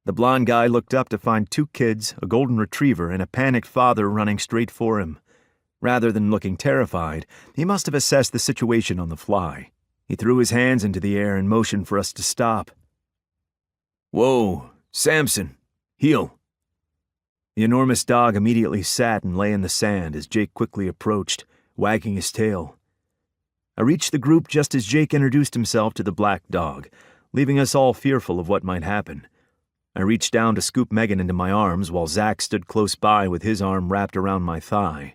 The blond guy looked up to find 2 kids, a golden retriever, and a panicked father running straight for him. Rather than looking terrified, he must have assessed the situation on the fly. He threw his hands into the air and motioned for us to stop. "Whoa, Samson, heel." The enormous dog immediately sat and lay in the sand as Jake quickly approached, wagging his tail. I reached the group just as Jake introduced himself to the black dog, leaving us all fearful of what might happen. I reached down to scoop Megan into my arms while Zach stood close by with his arm wrapped around my thigh,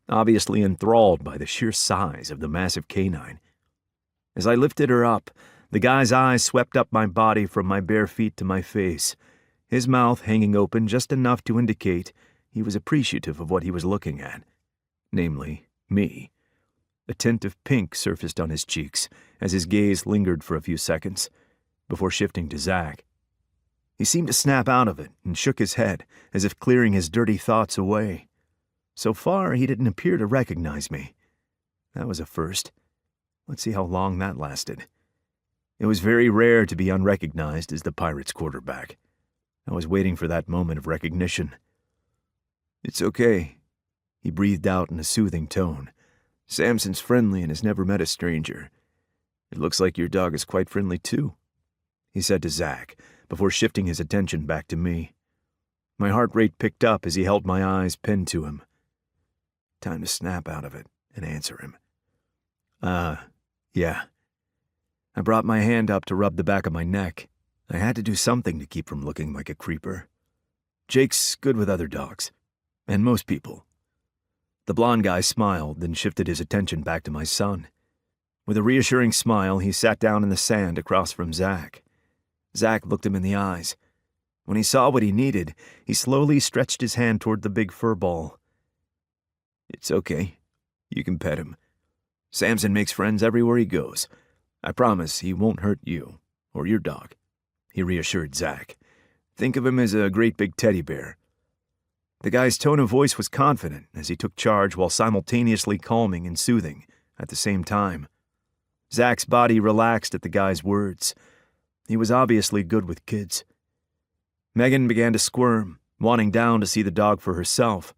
obviously enthralled by the sheer size of the massive canine. As I lifted her up, the guy's eyes swept up my body from my bare feet to my face, his mouth hanging open just enough to indicate he was appreciative of what he was looking at, namely, me. A tint of pink surfaced on his cheeks as his gaze lingered for a few seconds, before shifting to Zach. He seemed to snap out of it and shook his head, as if clearing his dirty thoughts away. So far, he didn't appear to recognize me. That was a first. Let's see how long that lasted. It was very rare to be unrecognized as the Pirates' quarterback. I was waiting for that moment of recognition. "It's okay," he breathed out in a soothing tone. "Samson's friendly and has never met a stranger. It looks like your dog is quite friendly too," he said to Zach, before shifting his attention back to me. My heart rate picked up as he held my eyes pinned to him. Time to snap out of it and answer him. Yeah. I brought my hand up to rub the back of my neck. I had to do something to keep from looking like a creeper. Jake's good with other dogs, and most people. The blond guy smiled, then shifted his attention back to my son. With a reassuring smile, he sat down in the sand across from Zach. Zach looked him in the eyes. When he saw what he needed, he slowly stretched his hand toward the big fur ball. "It's okay. You can pet him. Samson makes friends everywhere he goes. I promise he won't hurt you, or your dog," he reassured Zach. "Think of him as a great big teddy bear." The guy's tone of voice was confident as he took charge while simultaneously calming and soothing at the same time. Zach's body relaxed at the guy's words. He was obviously good with kids. Megan began to squirm, wanting down to see the dog for herself.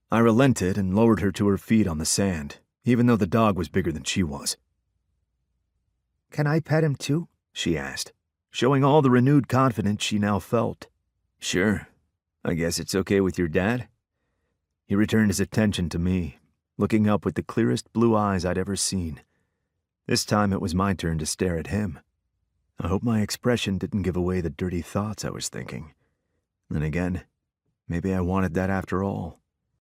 I relented and lowered her to her feet on the sand, even though the dog was bigger than she was. "Can I pet him too?" she asked, showing all the renewed confidence she now felt. "Sure. I guess it's okay with your dad?" He returned his attention to me, looking up with the clearest blue eyes I'd ever seen. This time it was my turn to stare at him. I hope my expression didn't give away the dirty thoughts I was thinking. Then again, maybe I wanted that after all.